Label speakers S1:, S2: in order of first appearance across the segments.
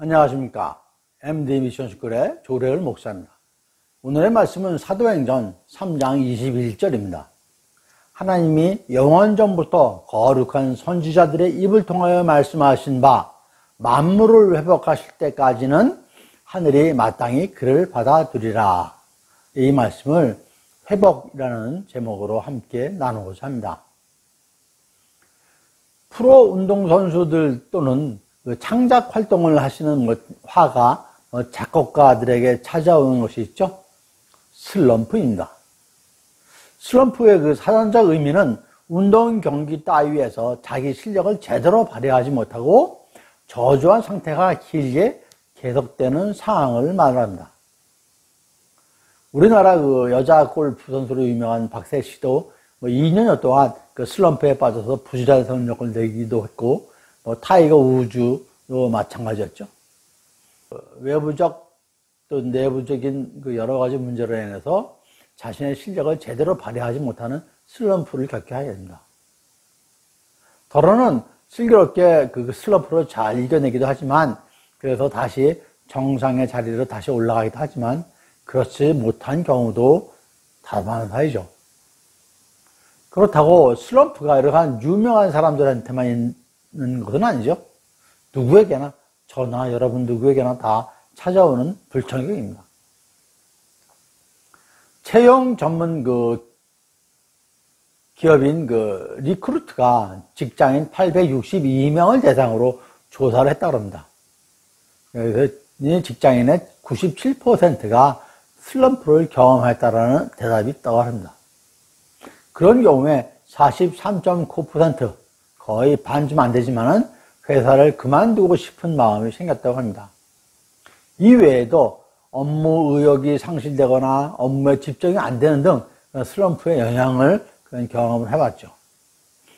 S1: 안녕하십니까. MD 미션스쿨의 조래을 목사입니다. 오늘의 말씀은 사도행전 3장 21절입니다. 하나님이 영원전부터 거룩한 선지자들의 입을 통하여 말씀하신 바 만물을 회복하실 때까지는 하늘이 마땅히 그를 받아들이라. 이 말씀을 회복이라는 제목으로 함께 나누고자 합니다. 프로 운동선수들 또는 창작 활동을 하시는 화가 작곡가들에게 찾아오는 것이 있죠. 슬럼프입니다. 슬럼프의 그 사전적 의미는 운동 경기 따위에서 자기 실력을 제대로 발휘하지 못하고 저조한 상태가 길게 계속되는 상황을 말합니다. 우리나라 그 여자 골프 선수로 유명한 박세 씨도 2년여 동안 그 슬럼프에 빠져서 부실한 성적을 내기도 했고, 타이거 우즈도 마찬가지였죠. 외부적 또 내부적인 그 여러 가지 문제로 인해서 자신의 실력을 제대로 발휘하지 못하는 슬럼프를 겪게 하게 됩니다. 더러는 슬기롭게 그 슬럼프를 잘 이겨내기도 하지만, 그래서 다시 정상의 자리로 다시 올라가기도 하지만, 그렇지 못한 경우도 다반한 사이죠. 그렇다고 슬럼프가 이러한 유명한 사람들한테만 있는 것은 아니죠. 누구에게나, 저나 여러분 누구에게나 다 찾아오는 불청객입니다. 채용 전문 기업인 리크루트가 직장인 862명을 대상으로 조사를 했다고 합니다. 그래서 이 직장인의 97%가 슬럼프를 경험했다라는 대답이 있다고 합니다. 그런 경우에 43.9%, 거의 반쯤 안 되지만은 회사를 그만두고 싶은 마음이 생겼다고 합니다. 이외에도 업무 의욕이 상실되거나 업무에 집중이 안 되는 등 슬럼프의 영향을 그런 경험을 해봤죠.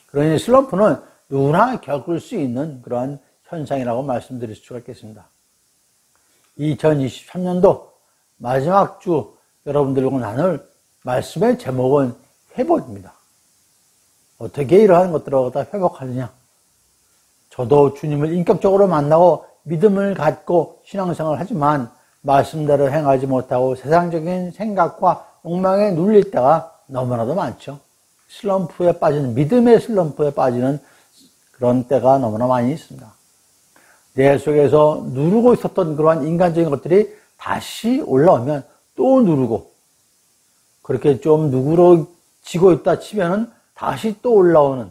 S1: 그러니 슬럼프는 누구나 겪을 수 있는 그러한 현상이라고 말씀드릴 수가 있겠습니다. 2023년도 마지막 주 여러분들과 나눌 말씀의 제목은 회복입니다. 어떻게 이러한 것들을 다 회복하느냐? 저도 주님을 인격적으로 만나고 믿음을 갖고 신앙생활을 하지만 말씀대로 행하지 못하고 세상적인 생각과 욕망에 눌릴 때가 너무나도 많죠. 슬럼프에 빠지는, 믿음의 슬럼프에 빠지는 그런 때가 너무나 많이 있습니다. 내 속에서 누르고 있었던 그러한 인간적인 것들이 다시 올라오면 또 누르고, 그렇게 좀 누그러지고 있다 치면은 다시 또 올라오는,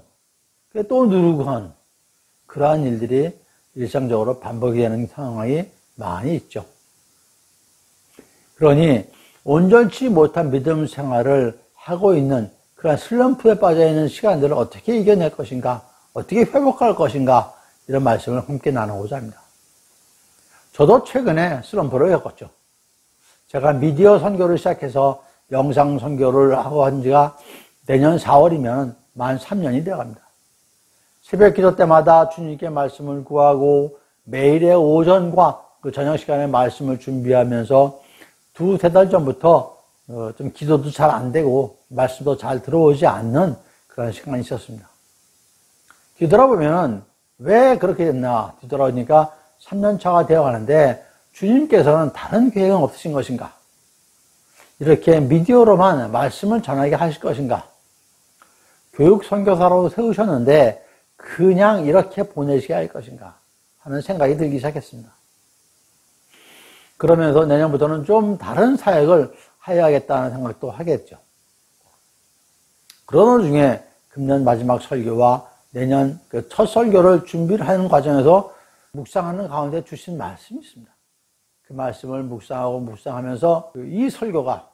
S1: 또 누르고 하는 그러한 일들이 일상적으로 반복이 되는 상황이 많이 있죠. 그러니 온전치 못한 믿음 생활을 하고 있는 그런 슬럼프에 빠져 있는 시간들을 어떻게 이겨낼 것인가, 어떻게 회복할 것인가, 이런 말씀을 함께 나누고자 합니다. 저도 최근에 슬럼프를 겪었죠. 제가 미디어 선교를 시작해서 영상 선교를 하고 한 지가 내년 4월이면 만 3년이 되어갑니다. 새벽 기도 때마다 주님께 말씀을 구하고 매일의 오전과 그 저녁 시간에 말씀을 준비하면서 2-3달 전부터 좀 기도도 잘 안 되고 말씀도 잘 들어오지 않는 그런 시간이 있었습니다. 뒤돌아보면 왜 그렇게 됐나 뒤돌아보니까 3년차가 되어가는데 주님께서는 다른 계획은 없으신 것인가? 이렇게 미디어로만 말씀을 전하게 하실 것인가? 교육 선교사로 세우셨는데 그냥 이렇게 보내시게 할 것인가 하는 생각이 들기 시작했습니다. 그러면서 내년부터는 좀 다른 사역을 해야겠다는 생각도 하겠죠. 그런 중에 금년 마지막 설교와 내년 첫 설교를 준비를 하는 과정에서 묵상하는 가운데 주신 말씀이 있습니다. 그 말씀을 묵상하면서 이 설교가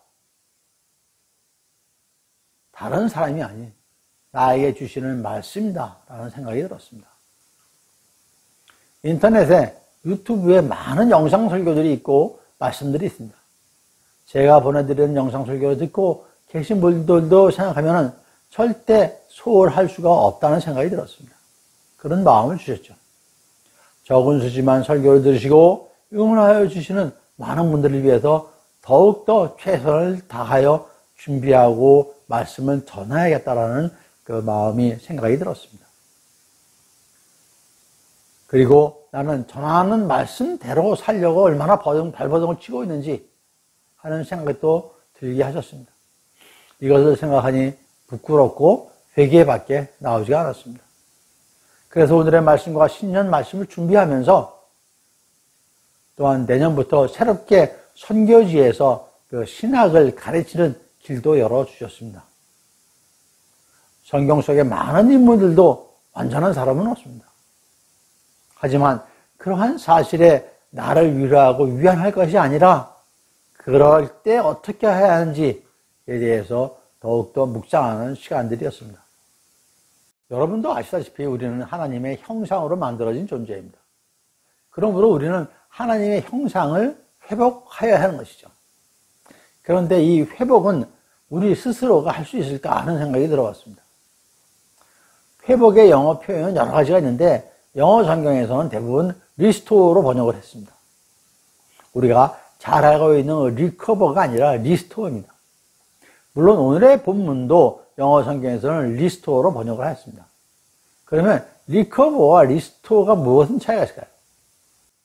S1: 다른 사람이 아닌 나에게 주시는 말씀이다 라는 생각이 들었습니다. 인터넷에 유튜브에 많은 영상 설교들이 있고 말씀들이 있습니다. 제가 보내드리는 영상 설교를 듣고 계신 분들도 생각하면 절대 소홀할 수가 없다는 생각이 들었습니다. 그런 마음을 주셨죠. 적은 수지만 설교를 들으시고 응원하여 주시는 많은 분들을 위해서 더욱더 최선을 다하여 준비하고 말씀을 전해야겠다라는 그 마음이 생각이 들었습니다. 그리고 나는 전하는 말씀대로 살려고 얼마나 발버둥을 치고 있는지 하는 생각도 들게 하셨습니다. 이것을 생각하니 부끄럽고 회개밖에 나오지가 않았습니다. 그래서 오늘의 말씀과 신년 말씀을 준비하면서 또한 내년부터 새롭게 선교지에서 그 신학을 가르치는 길도 열어주셨습니다. 성경 속에 많은 인물들도 완전한 사람은 없습니다. 하지만 그러한 사실에 나를 위로하고 위안할 것이 아니라 그럴 때 어떻게 해야 하는지에 대해서 더욱더 묵상하는 시간들이었습니다. 여러분도 아시다시피 우리는 하나님의 형상으로 만들어진 존재입니다. 그러므로 우리는 하나님의 형상을 회복하여야 하는 것이죠. 그런데 이 회복은 우리 스스로가 할 수 있을까 하는 생각이 들어왔습니다. 회복의 영어 표현은 여러 가지가 있는데 영어 성경에서는 대부분 리스토어로 번역을 했습니다. 우리가 잘 알고 있는 리커버가 아니라 리스토어입니다. 물론 오늘의 본문도 영어 성경에서는 리스토어로 번역을 했습니다. 그러면 리커버와 리스토어가 무엇은 차이가 있을까요?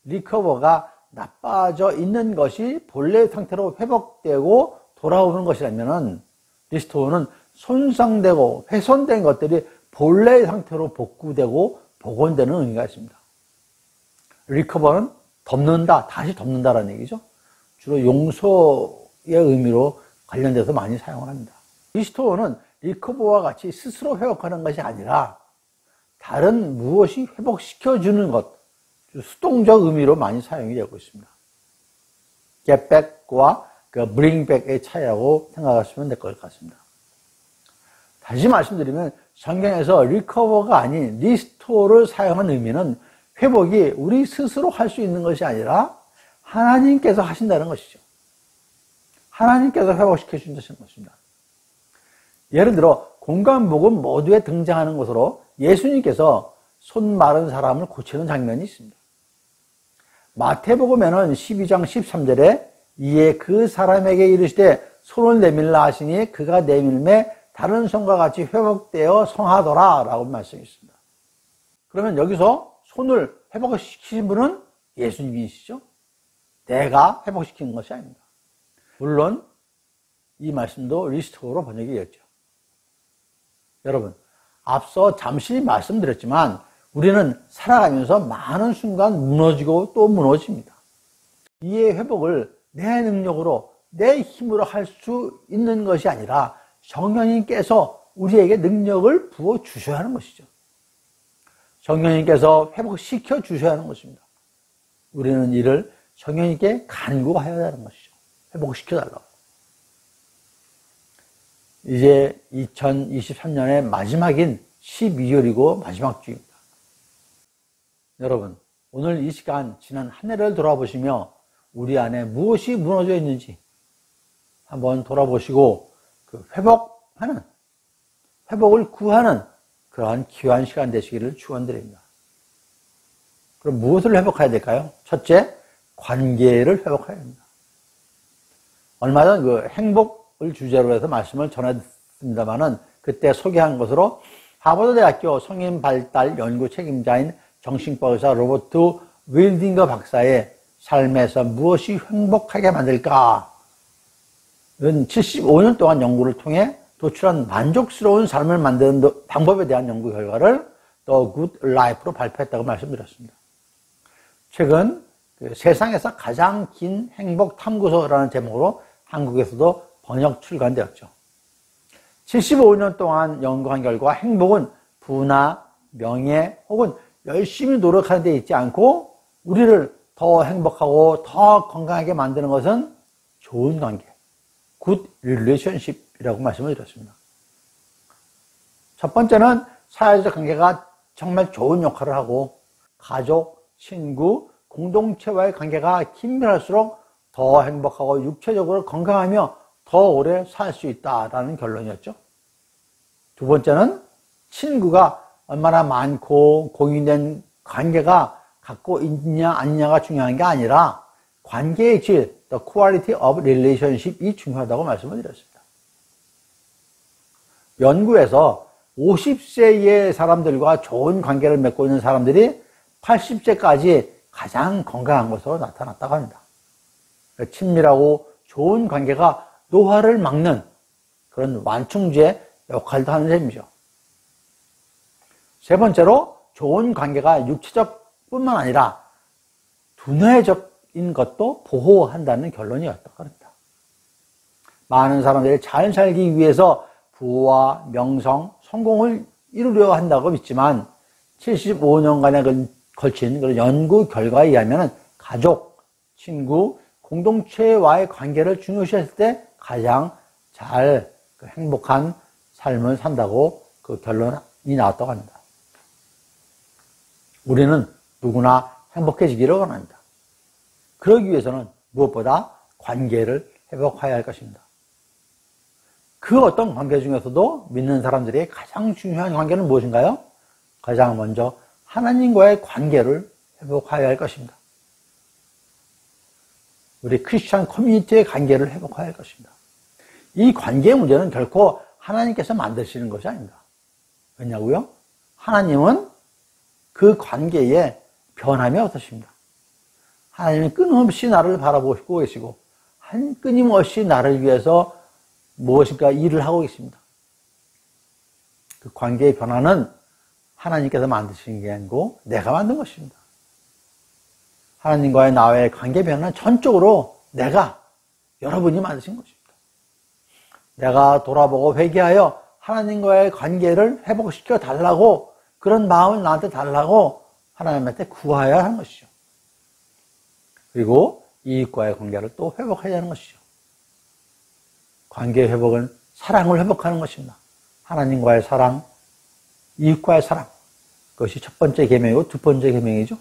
S1: 리커버가 나빠져 있는 것이 본래의 상태로 회복되고 돌아오는 것이라면 리스토어는 손상되고 훼손된 것들이 본래의 상태로 복구되고 복원되는 의미가 있습니다. 리커버는 덮는다, 다시 덮는다라는 얘기죠. 주로 용서의 의미로 관련돼서 많이 사용을 합니다. 리스토어는 리커버와 같이 스스로 회복하는 것이 아니라 다른 무엇이 회복시켜주는 것, 수동적 의미로 많이 사용이 되고 있습니다. get back과 그 bring back의 차이라고 생각하시면 될 것 같습니다. 다시 말씀드리면 성경에서 리커버가 아닌 리스토어를 사용한 의미는 회복이 우리 스스로 할 수 있는 것이 아니라 하나님께서 하신다는 것이죠. 하나님께서 회복시켜 주신다는 것입니다. 예를 들어 공관복음 모두에 등장하는 것으로 예수님께서 손 마른 사람을 고치는 장면이 있습니다. 마태복음에는 12장 13절에 이에 그 사람에게 이르시되 손을 내밀라 하시니 그가 내밀매 다른 손과 같이 회복되어 성하더라 라고 말씀이 있습니다. 그러면 여기서 손을 회복시키신 분은 예수님이시죠. 내가 회복시키는 것이 아닙니다. 물론 이 말씀도 리스토어로 번역이 되었죠. 여러분, 앞서 잠시 말씀드렸지만 우리는 살아가면서 많은 순간 무너지고 또 무너집니다. 이의 회복을 내 능력으로, 내 힘으로 할 수 있는 것이 아니라 성령님께서 우리에게 능력을 부어 주셔야 하는 것이죠. 성령님께서 회복시켜 주셔야 하는 것입니다. 우리는 이를 성령님께 간구하여야 하는 것이죠. 회복시켜 달라고. 이제 2023년의 마지막인 12월이고 마지막 주입니다. 여러분, 오늘 이 시간 지난 한 해를 돌아보시며 우리 안에 무엇이 무너져 있는지 한번 돌아보시고 그 회복을 구하는 그러한 귀한 시간 되시기를 축원드립니다. 그럼 무엇을 회복해야 될까요? 첫째, 관계를 회복해야 합니다. 얼마 전 그 행복을 주제로 해서 말씀을 전했습니다만은 그때 소개한 것으로 하버드대학교 성인발달 연구 책임자인 정신과 의사 로버트 윌딩거 박사의 삶에서 무엇이 행복하게 만들까? 는 75년 동안 연구를 통해 도출한 만족스러운 삶을 만드는 방법에 대한 연구 결과를 The Good Life로 발표했다고 말씀드렸습니다. 최근 세상에서 가장 긴 행복 탐구서라는 제목으로 한국에서도 번역 출간되었죠. 75년 동안 연구한 결과 행복은 부나 명예 혹은 열심히 노력하는 데 있지 않고 우리를 더 행복하고 더 건강하게 만드는 것은 좋은 관계, good relationship이라고 말씀을 드렸습니다. 첫 번째는 사회적 관계가 정말 좋은 역할을 하고 가족, 친구, 공동체와의 관계가 긴밀할수록 더 행복하고 육체적으로 건강하며 더 오래 살 수 있다라는 결론이었죠. 두 번째는 친구가 얼마나 많고 공유된 관계가 갖고 있냐 아니냐가 중요한 게 아니라 관계의 질, the quality of relationship이 중요하다고 말씀을 드렸습니다. 연구에서 50세 이하의 사람들과 좋은 관계를 맺고 있는 사람들이 80세까지 가장 건강한 것으로 나타났다고 합니다. 친밀하고 좋은 관계가 노화를 막는 그런 완충제의 역할도 하는 셈이죠. 세 번째로 좋은 관계가 육체적 뿐만 아니라 두뇌적인 것도 보호한다는 결론이었다고 합니다. 많은 사람들이 잘 살기 위해서 부와 명성, 성공을 이루려 한다고 믿지만 75년간에 걸친 그런 연구 결과에 의하면 가족, 친구, 공동체와의 관계를 중요시했을 때 가장 잘 행복한 삶을 산다고 그 결론이 나왔다고 합니다. 우리는 누구나 행복해지기를 원합니다. 그러기 위해서는 무엇보다 관계를 회복해야 할 것입니다. 그 어떤 관계 중에서도 믿는 사람들의 가장 중요한 관계는 무엇인가요? 가장 먼저 하나님과의 관계를 회복해야 할 것입니다. 우리 크리스천 커뮤니티의 관계를 회복해야 할 것입니다. 이 관계의 문제는 결코 하나님께서 만드시는 것이 아닙니다. 왜냐고요? 하나님은 그 관계에 변함이 없으십니다. 하나님은 끊임없이 나를 바라보시고 계시고 끊임없이 나를 위해서 무엇인가 일을 하고 계십니다. 그 관계의 변화는 하나님께서 만드신 게 아니고 내가 만든 것입니다. 하나님과의 나와의 관계 변화는 전적으로 여러분이 만드신 것입니다. 내가 돌아보고 회개하여 하나님과의 관계를 회복시켜 달라고 그런 마음을 나한테 달라고 하나님한테 구하여야 하는 것이죠. 그리고 이익과의 관계를 또 회복해야 하는 것이죠. 관계 회복은 사랑을 회복하는 것입니다. 하나님과의 사랑, 이익과의 사랑. 그것이 첫 번째 계명이고 두 번째 계명이죠.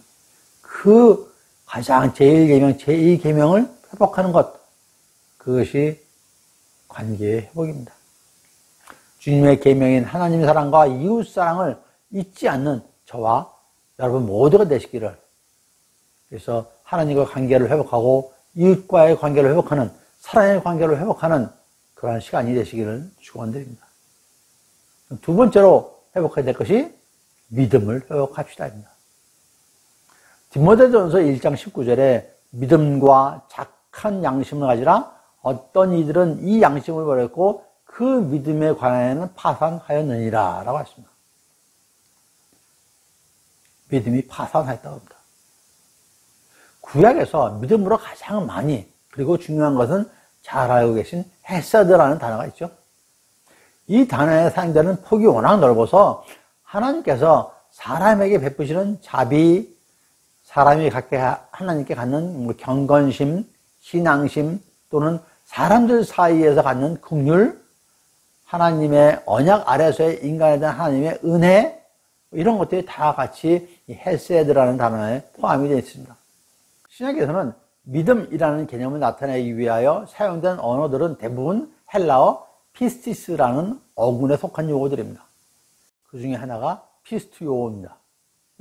S1: 그 가장 제1계명, 제2계명을 회복하는 것. 그것이 관계의 회복입니다. 주님의 계명인 하나님의 사랑과 이웃 사랑을 잊지 않는 저와 여러분 모두가 되시기를. 그래서 하나님과 관계를 회복하고 이웃과의 관계를 회복하는 사랑의 관계를 회복하는 그러한 시간이 되시기를 축원드립니다. 두 번째로 회복해야 될 것이 믿음을 회복합시다입니다. 디모데전서 1장 19절에 믿음과 착한 양심을 가지라 어떤 이들은 이 양심을 버렸고 그 믿음에 관하여는 파산하였느니라 라고 했습니다. 믿음이 파산하였다고 합니다. 구약에서 믿음으로 가장 많이 그리고 중요한 것은 잘 알고 계신 헤세드라는 단어가 있죠. 이 단어의 사용되는 폭이 워낙 넓어서 하나님께서 사람에게 베푸시는 자비, 사람이 하나님께 갖는 경건심, 신앙심 또는 사람들 사이에서 갖는 긍휼, 하나님의 언약 아래서의 인간에 대한 하나님의 은혜 이런 것들이 다 같이 이 헤세드라는 단어에 포함이 되어 있습니다. 신약에서는 믿음이라는 개념을 나타내기 위하여 사용된 언어들은 대부분 헬라어 피스티스라는 어군에 속한 용어들입니다. 그 중에 하나가 피스투요입니다.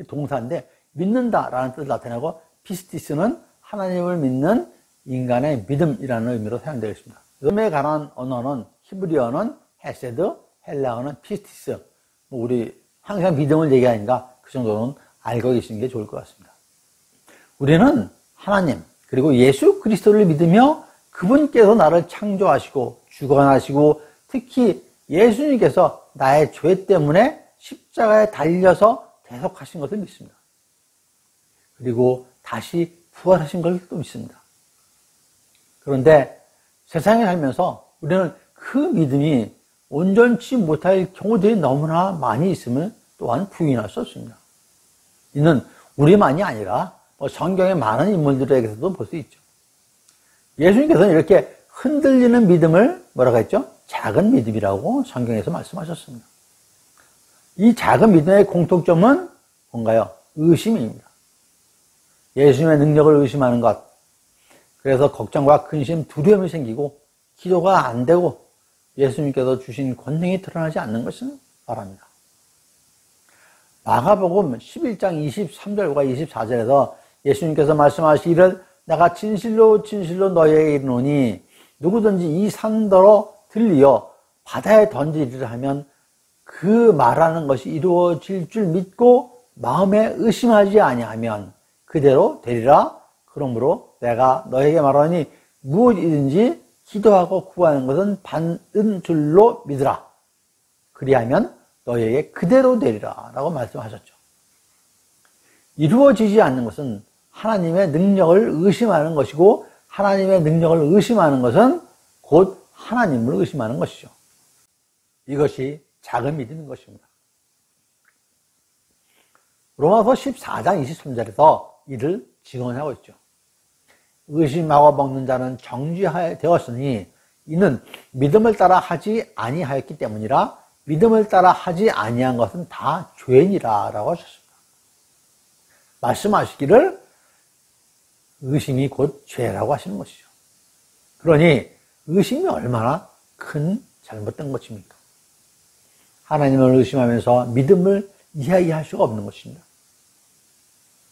S1: 동사인데 믿는다라는 뜻을 나타내고 피스티스는 하나님을 믿는 인간의 믿음이라는 의미로 사용되어 있습니다. 믿음에 관한 언어는 히브리어는 헤세드, 헬라어는 피스티스. 우리 항상 믿음을 얘기하니까 그 정도는 알고 계시는 게 좋을 것 같습니다. 우리는 하나님 그리고 예수 그리스도를 믿으며 그분께서 나를 창조하시고 주관하시고 특히 예수님께서 나의 죄 때문에 십자가에 달려서 대속하신 것을 믿습니다. 그리고 다시 부활하신 것을 또 믿습니다. 그런데 세상에 살면서 우리는 그 믿음이 온전치 못할 경우들이 너무나 많이 있음을 또한 부인할 수 없습니다. 이는 우리만이 아니라 성경의 많은 인물들에게서도 볼 수 있죠. 예수님께서는 이렇게 흔들리는 믿음을 뭐라고 했죠? 작은 믿음이라고 성경에서 말씀하셨습니다. 이 작은 믿음의 공통점은 뭔가요? 의심입니다. 예수님의 능력을 의심하는 것. 그래서 걱정과 근심, 두려움이 생기고 기도가 안 되고 예수님께서 주신 권능이 드러나지 않는 것을 말합니다. 마가복음 11장 23절과 24절에서 예수님께서 말씀하시기를 내가 진실로 진실로 너희에게 이르노니 누구든지 이 산더러 들리어 바다에 던지리라 하면 그 말하는 것이 이루어질 줄 믿고 마음에 의심하지 아니하면 그대로 되리라. 그러므로 내가 너에게 말하니 무엇이든지 기도하고 구하는 것은 받은 줄로 믿으라. 그리하면 너에게 그대로 되리라 라고 말씀하셨죠. 이루어지지 않는 것은 하나님의 능력을 의심하는 것이고, 하나님의 능력을 의심하는 것은 곧 하나님을 의심하는 것이죠. 이것이 작은 믿음인 것입니다. 로마서 14장 23절에서 이를 증언하고 있죠. 의심하고 먹는 자는 정죄되었으니 이는 믿음을 따라 하지 아니하였기 때문이라. 믿음을 따라 하지 아니한 것은 다 죄니라 라고 하셨습니다. 말씀하시기를 의심이 곧 죄라고 하시는 것이죠. 그러니 의심이 얼마나 큰 잘못된 것입니까? 하나님을 의심하면서 믿음을 이야기할 수가 없는 것입니다.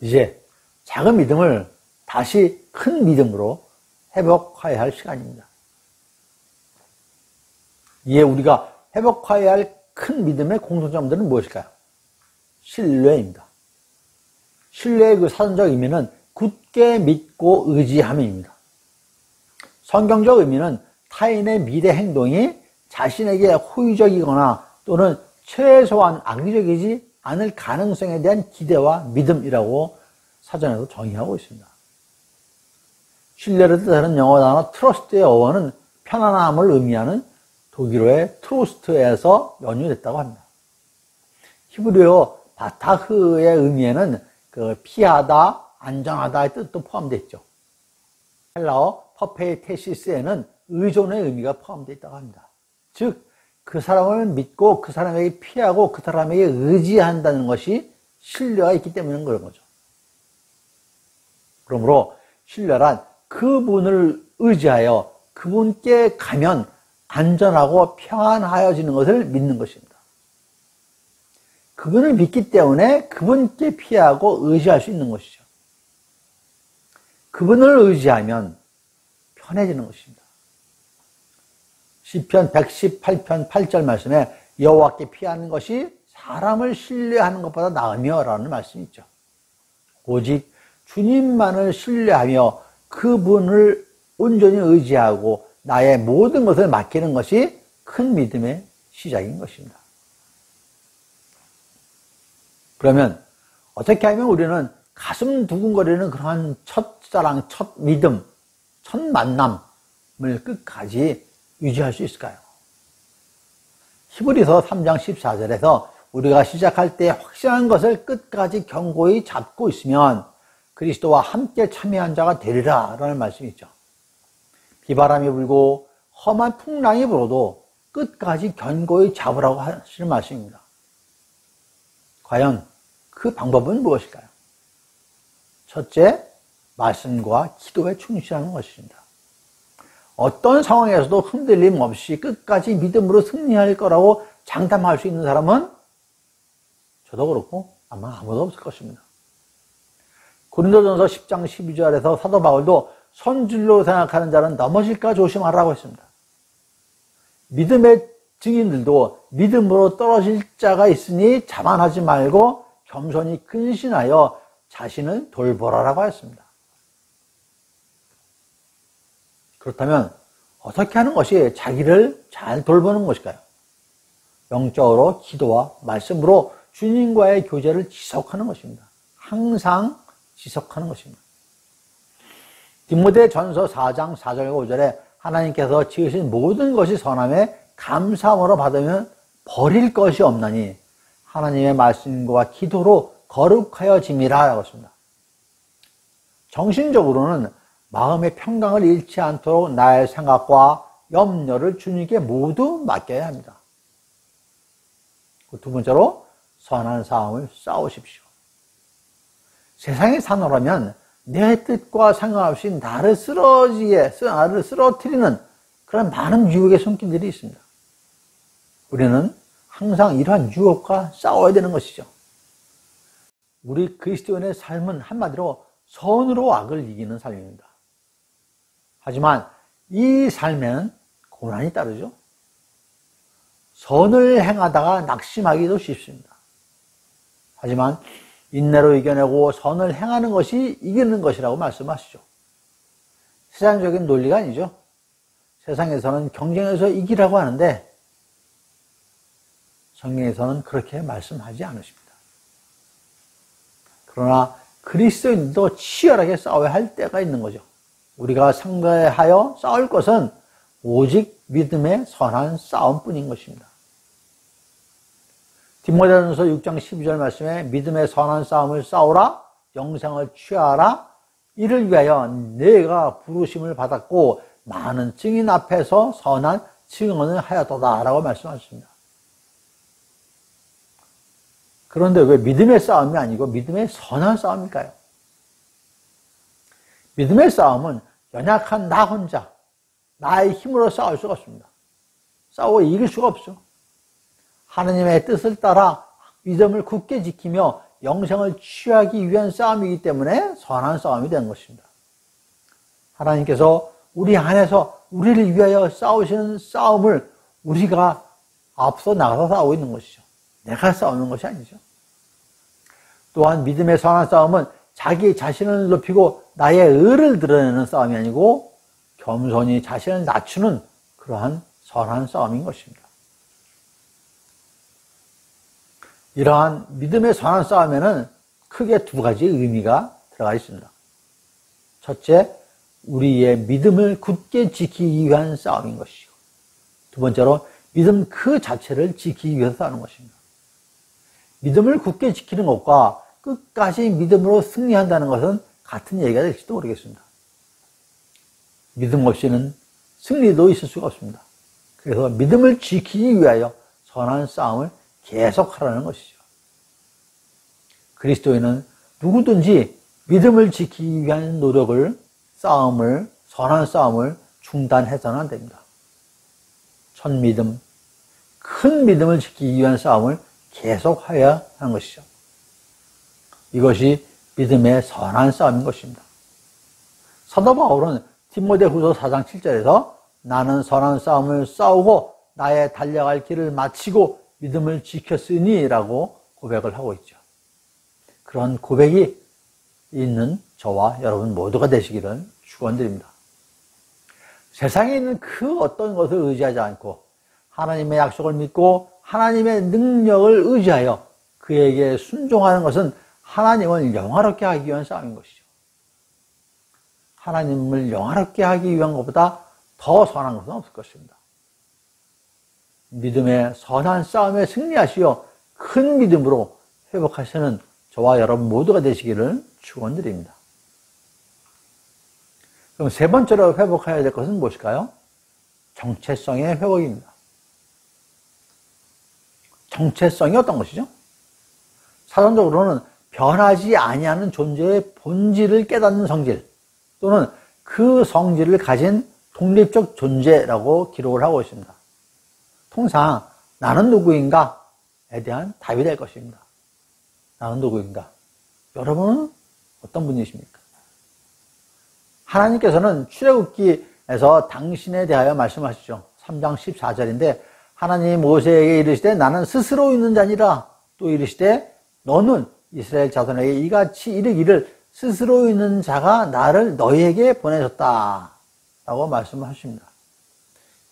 S1: 이제 작은 믿음을 다시 큰 믿음으로 회복해야 할 시간입니다. 이에 우리가 회복해야 할 큰 믿음의 공통점들은 무엇일까요? 신뢰입니다. 신뢰의 그 사전적 의미는 굳게 믿고 의지함입니다. 성경적 의미는 타인의 미래 행동이 자신에게 호의적이거나 또는 최소한 악의적이지 않을 가능성에 대한 기대와 믿음이라고 사전에도 정의하고 있습니다. 신뢰를 뜻하는 영어 단어 트러스트의 어원은 편안함을 의미하는 독일어의 트루스트에서 연유됐다고 합니다. 히브리어 바타흐의 의미에는 피하다, 안전하다의 뜻도 포함되어 있죠. 헬라어 퍼페이테시스에는 의존의 의미가 포함되어 있다고 합니다. 즉, 그 사람을 믿고 그 사람에게 피하고 그 사람에게 의지한다는 것이 신뢰가 있기 때문에 그런 거죠. 그러므로 신뢰란 그분을 의지하여 그분께 가면 안전하고 평안하여지는 것을 믿는 것입니다. 그분을 믿기 때문에 그분께 피하고 의지할 수 있는 것이죠. 그분을 의지하면 편해지는 것입니다. 시편 118편 8절 말씀에 여호와께 피하는 것이 사람을 신뢰하는 것보다 나으며 라는 말씀이 있죠. 오직 주님만을 신뢰하며 그분을 온전히 의지하고 나의 모든 것을 맡기는 것이 큰 믿음의 시작인 것입니다. 그러면 어떻게 하면 우리는 가슴 두근거리는 그러한 첫사랑, 첫 믿음, 첫 만남을 끝까지 유지할 수 있을까요? 히브리서 3장 14절에서 우리가 시작할 때 확실한 것을 끝까지 견고히 잡고 있으면 그리스도와 함께 참여한 자가 되리라 라는 말씀이 있죠. 비바람이 불고 험한 풍랑이 불어도 끝까지 견고히 잡으라고 하시는 말씀입니다. 과연 그 방법은 무엇일까요? 첫째, 말씀과 기도에 충실하는 것입니다. 어떤 상황에서도 흔들림 없이 끝까지 믿음으로 승리할 거라고 장담할 수 있는 사람은 저도 그렇고 아마 아무도 없을 것입니다. 고린도전서 10장 12절에서 사도 바울도 선진로 생각하는 자는 넘어질까 조심하라고 했습니다. 믿음의 증인들도 믿음으로 떨어질 자가 있으니 자만하지 말고 겸손히 근신하여 자신을 돌보라라고 했습니다. 그렇다면 어떻게 하는 것이 자기를 잘 돌보는 것일까요? 영적으로 기도와 말씀으로 주님과의 교제를 지속하는 것입니다. 항상 지속하는 것입니다. 디모데전서 4장 4절과 5절에 하나님께서 지으신 모든 것이 선함에 감사함으로 받으면 버릴 것이 없나니 하나님의 말씀과 기도로 거룩하여짐이라 라고 했습니다. 정신적으로는 마음의 평강을 잃지 않도록 나의 생각과 염려를 주님께 모두 맡겨야 합니다. 두 번째로 선한 싸움을 싸우십시오. 세상에 사노라면 내 뜻과 상관없이 나를 쓰러뜨리는 그런 많은 유혹의 손길들이 있습니다. 우리는 항상 이러한 유혹과 싸워야 되는 것이죠. 우리 그리스도인의 삶은 한마디로 선으로 악을 이기는 삶입니다. 하지만 이 삶에는 고난이 따르죠. 선을 행하다가 낙심하기도 쉽습니다. 하지만 인내로 이겨내고 선을 행하는 것이 이기는 것이라고 말씀하시죠. 세상적인 논리가 아니죠. 세상에서는 경쟁에서 이기라고 하는데 성경에서는 그렇게 말씀하지 않으십니다. 그러나 그리스도인도 치열하게 싸워야 할 때가 있는 거죠. 우리가 상대하여 싸울 것은 오직 믿음의 선한 싸움뿐인 것입니다. 디모데전서 6장 12절 말씀에 믿음의 선한 싸움을 싸우라, 영생을 취하라, 이를 위하여 내가 부르심을 받았고 많은 증인 앞에서 선한 증언을 하였도다 라고 말씀하셨습니다. 그런데 왜 믿음의 싸움이 아니고 믿음의 선한 싸움일까요? 믿음의 싸움은 연약한 나 혼자, 나의 힘으로 싸울 수가 없습니다. 싸워 이길 수가 없죠. 하나님의 뜻을 따라 믿음을 굳게 지키며 영생을 취하기 위한 싸움이기 때문에 선한 싸움이 되는 것입니다. 하나님께서 우리 안에서 우리를 위하여 싸우시는 싸움을 우리가 앞서 나가서 싸우고 있는 것이죠. 내가 싸우는 것이 아니죠. 또한 믿음의 선한 싸움은 자기 자신을 높이고 나의 의를 드러내는 싸움이 아니고 겸손히 자신을 낮추는 그러한 선한 싸움인 것입니다. 이러한 믿음의 선한 싸움에는 크게 두 가지 의미가 들어가 있습니다. 첫째, 우리의 믿음을 굳게 지키기 위한 싸움인 것이고, 두 번째로 믿음 그 자체를 지키기 위해서 싸우는 것입니다. 믿음을 굳게 지키는 것과 끝까지 믿음으로 승리한다는 것은 같은 얘기가 될지도 모르겠습니다. 믿음 없이는 승리도 있을 수가 없습니다. 그래서 믿음을 지키기 위하여 선한 싸움을 계속하라는 것이죠. 그리스도인은 누구든지 믿음을 지키기 위한 노력을, 싸움을, 선한 싸움을 중단해서는 안 됩니다. 첫 믿음, 큰 믿음을 지키기 위한 싸움을 계속해야 하는 것이죠. 이것이 믿음의 선한 싸움인 것입니다. 사도 바울은 디모데후서 4장 7절에서 나는 선한 싸움을 싸우고 나의 달려갈 길을 마치고 믿음을 지켰으니 라고 고백을 하고 있죠. 그런 고백이 있는 저와 여러분 모두가 되시기를 축원드립니다. 세상에 있는 그 어떤 것을 의지하지 않고 하나님의 약속을 믿고 하나님의 능력을 의지하여 그에게 순종하는 것은 하나님을 영화롭게 하기 위한 싸움인 것이죠. 하나님을 영화롭게 하기 위한 것보다 더 선한 것은 없을 것입니다. 믿음의 선한 싸움에 승리하시어 큰 믿음으로 회복하시는 저와 여러분 모두가 되시기를 축원드립니다. 그럼 세 번째로 회복해야 될 것은 무엇일까요? 정체성의 회복입니다. 정체성이 어떤 것이죠? 사전적으로는 변하지 아니하는 존재의 본질을 깨닫는 성질 또는 그 성질을 가진 독립적 존재라고 기록을 하고 있습니다. 통상 나는 누구인가에 대한 답이 될 것입니다. 나는 누구인가? 여러분은 어떤 분이십니까? 하나님께서는 출애굽기에서 당신에 대하여 말씀하시죠. 3장 14절인데 하나님이 모세에게 이르시되 나는 스스로 있는 자니라. 또 이르시되 너는 이스라엘 자손에게 이같이 이르기를 스스로 있는 자가 나를 너희에게 보내셨다 라고 말씀하십니다.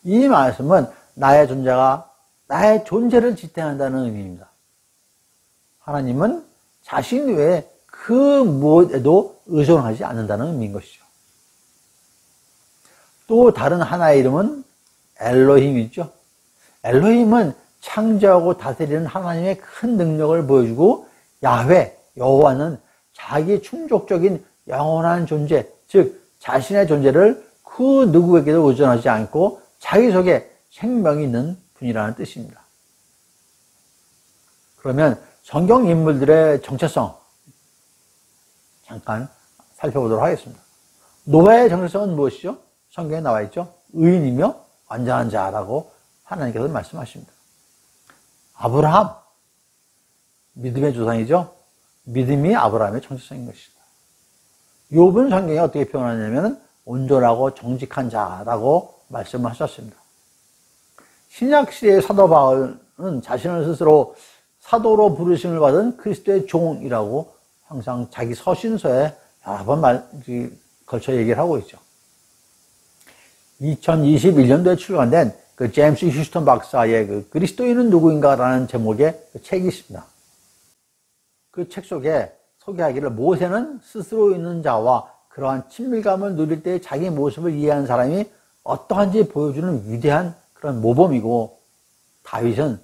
S1: 이 말씀은 나의 존재가 나의 존재를 지탱한다는 의미입니다. 하나님은 자신 외에 그 무엇에도 의존하지 않는다는 의미인 것이죠. 또 다른 하나의 이름은 엘로힘이죠. 엘로힘은 창조하고 다스리는 하나님의 큰 능력을 보여주고 야훼, 여호와는 자기 충족적인 영원한 존재, 즉 자신의 존재를 그 누구에게도 의존하지 않고 자기 속에 생명이 있는 분이라는 뜻입니다. 그러면 성경 인물들의 정체성 잠깐 살펴보도록 하겠습니다. 노아의 정체성은 무엇이죠? 성경에 나와 있죠. 의인이며 완전한 자라고 하나님께서 말씀하십니다. 아브라함, 믿음의 조상이죠. 믿음이 아브라함의 정체성인 것이다. 욥은 성경에 어떻게 표현하냐면 온전하고 정직한 자라고 말씀을 하셨습니다. 신약시대의 사도 바울은 자신을 스스로 사도로 부르심을 받은 그리스도의 종이라고 항상 자기 서신서에 여러 번 걸쳐 얘기를 하고 있죠. 2021년도에 출간된 그 제임스 휴스턴 박사의 그 그리스도인은 누구인가라는 제목의 그 책이 있습니다. 그 책 속에 소개하기를 모세는 스스로 있는 자와 그러한 친밀감을 누릴 때 자기 모습을 이해한 사람이 어떠한지 보여주는 위대한 그런 모범이고, 다윗은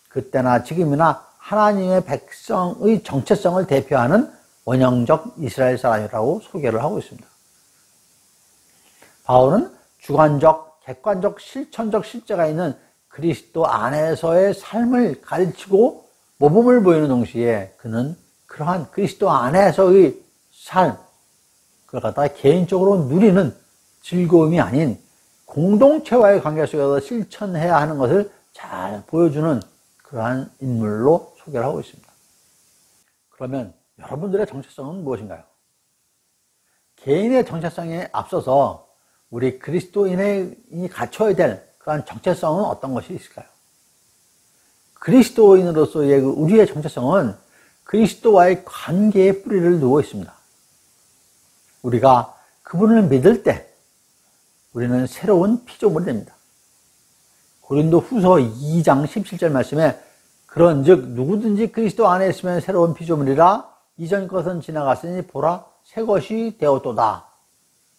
S1: 그때나 지금이나 하나님의 백성의 정체성을 대표하는 원형적 이스라엘 사람이라고 소개를 하고 있습니다. 바울은 주관적, 객관적, 실천적 실제가 있는 그리스도 안에서의 삶을 가르치고 모범을 보이는 동시에 그는 그러한 그리스도 안에서의 삶, 그걸 갖다가 개인적으로 누리는 즐거움이 아닌 공동체와의 관계 속에서 실천해야 하는 것을 잘 보여주는 그러한 인물로 소개를 하고 있습니다. 그러면 여러분들의 정체성은 무엇인가요? 개인의 정체성에 앞서서 우리 그리스도인이 갖춰야 될 그러한 정체성은 어떤 것이 있을까요? 그리스도인으로서의 우리의 정체성은 그리스도와의 관계의 뿌리를 두고 있습니다. 우리가 그분을 믿을 때 우리는 새로운 피조물이 됩니다. 고린도 후서 2장 17절 말씀에 그런즉 누구든지 그리스도 안에 있으면 새로운 피조물이라 이전 것은 지나갔으니 보라 새 것이 되었도다.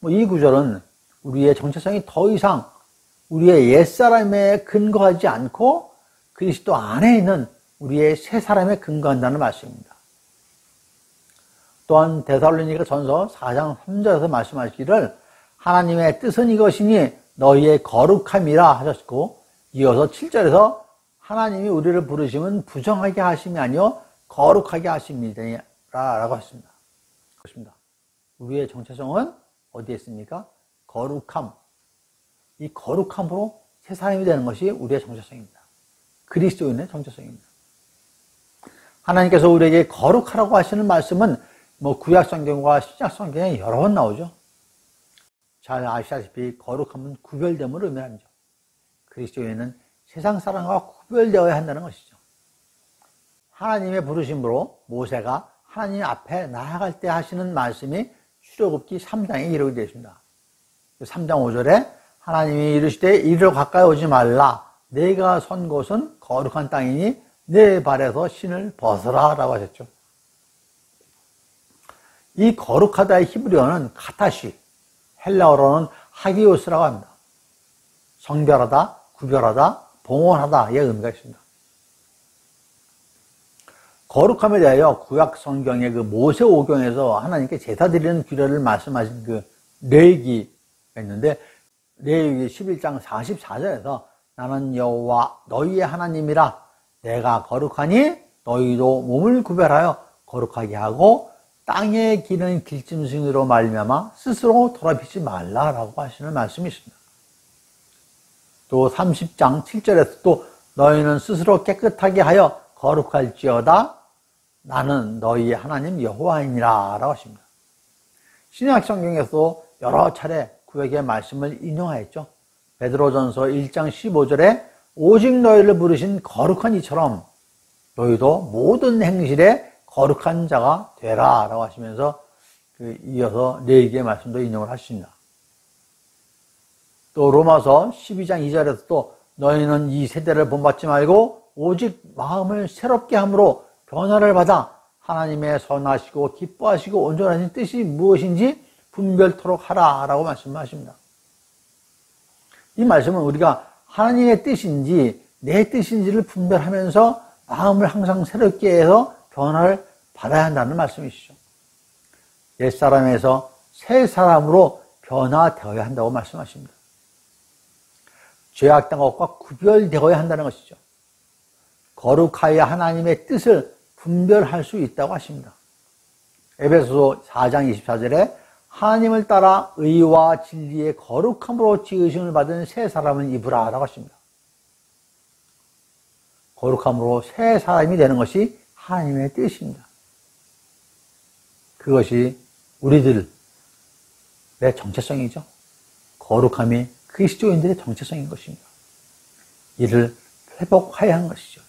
S1: 이 구절은 우리의 정체성이 더 이상 우리의 옛사람에 근거하지 않고 그리스도 안에 있는 우리의 새 사람에 근거한다는 말씀입니다. 또한 데살로니가 전서 4장 3절에서 말씀하시기를 하나님의 뜻은 이것이니 너희의 거룩함이라 하셨고, 이어서 7절에서 하나님이 우리를 부르심은 부정하게 하심이 아니요 거룩하게 하심이라 라고 했습니다. 그렇습니다. 우리의 정체성은 어디에 있습니까? 거룩함. 이 거룩함으로 새 사람이 되는 것이 우리의 정체성입니다. 그리스도인의 정체성입니다. 하나님께서 우리에게 거룩하라고 하시는 말씀은 구약 성경과 신약 성경에 여러 번 나오죠. 잘 아시다시피 거룩함은 구별됨을 의미합니다. 그리스도인은 세상 사람과 구별되어야 한다는 것이죠. 하나님의 부르심으로 모세가 하나님 앞에 나아갈 때 하시는 말씀이 출애굽기 3장에 기록이 되어 있습니다. 3장 5절에 하나님이 이르시되 이리로 가까이 오지 말라. 내가 선 곳은 거룩한 땅이니 내 발에서 신을 벗어라 라고 하셨죠. 이 거룩하다의 히브리어는 카타시, 헬라어로는 하기오스라고 합니다. 성별하다, 구별하다, 봉헌하다의 의미가 있습니다. 거룩함에 대하여 구약 성경의 그 모세오경에서 하나님께 제사 드리는 규례를 말씀하신 그 레위기가 있는데, 레위기 11장 44절에서 나는 여호와 너희의 하나님이라 내가 거룩하니 너희도 몸을 구별하여 거룩하게 하고 땅에 기는 길짐승으로 말미암아 스스로 더럽히지 말라라고 하시는 말씀이 있습니다. 또 30장 7절에서 또 너희는 스스로 깨끗하게 하여 거룩할지어다 나는 너희의 하나님 여호와이니라 라고 하십니다. 신약 성경에서 여러 차례 구약의 말씀을 인용하였죠. 베드로전서 1장 15절에 오직 너희를 부르신 거룩한 이처럼 너희도 모든 행실에 거룩한 자가 되라 라고 하시면서 이어서 레위기의 말씀도 인용을 하십니다. 또 로마서 12장 2절에서 또 너희는 이 세대를 본받지 말고 오직 마음을 새롭게 함으로 변화를 받아 하나님의 선하시고 기뻐하시고 온전하신 뜻이 무엇인지 분별토록 하라 라고 말씀하십니다. 이 말씀은 우리가 하나님의 뜻인지 내 뜻인지를 분별하면서 마음을 항상 새롭게 해서 변화를 받아야 한다는 말씀이시죠. 옛사람에서 새 사람으로 변화되어야 한다고 말씀하십니다. 죄악된 것과 구별되어야 한다는 것이죠. 거룩하여 하나님의 뜻을 분별할 수 있다고 하십니다. 에베소서 4장 24절에 하나님을 따라 의와 진리의 거룩함으로 지으심을 받은 새 사람을 입으라 라고 하십니다. 거룩함으로 새 사람이 되는 것이 하나님의 뜻입니다. 그것이 우리들의 정체성이죠. 거룩함이 그리스도인들의 정체성인 것입니다. 이를 회복해야 하는 것이죠.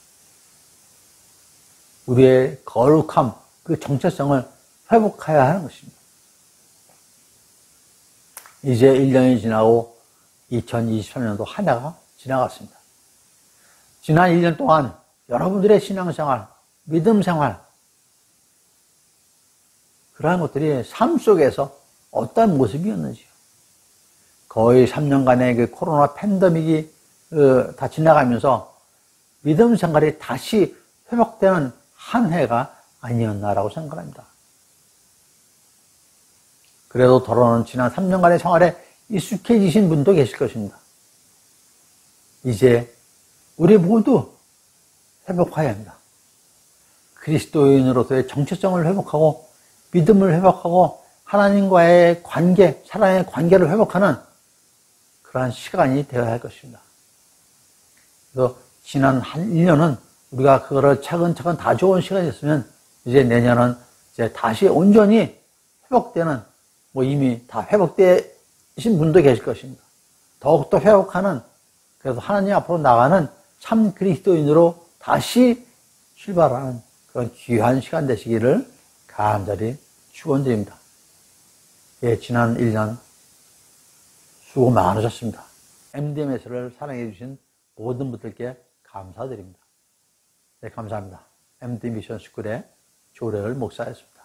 S1: 우리의 거룩함, 그 정체성을 회복해야 하는 것입니다. 이제 1년이 지나고 2023년도 한 해가 지나갔습니다. 지난 1년 동안 여러분들의 신앙생활, 믿음생활, 그러한 것들이 삶 속에서 어떤 모습이었는지요. 거의 3년간의 그 코로나 팬데믹이 다 지나가면서 믿음 생활이 다시 회복되는 한 해가 아니었나라고 생각합니다. 그래도 더러는 지난 3년간의 생활에 익숙해지신 분도 계실 것입니다. 이제 우리 모두 회복해야 합니다. 그리스도인으로서의 정체성을 회복하고 믿음을 회복하고 하나님과의 관계, 사랑의 관계를 회복하는 그러한 시간이 되어야 할 것입니다. 그래서 지난 한 1년은 우리가 그거를 차근차근 다 좋은 시간이었으면 이제 내년은 이제 다시 온전히 회복되는, 이미 다 회복되신 분도 계실 것입니다. 더욱더 회복하는, 그래서 하나님 앞으로 나가는 참 그리스도인으로 다시 출발하는 그런 귀한 시간 되시기를 간절히 축원드립니다. 예, 지난 1년 수고 많으셨습니다. MDMS를 사랑해 주신 모든 분들께 감사드립니다. 네, 감사합니다. MD 미션 스쿨의 조래열 목사였습니다.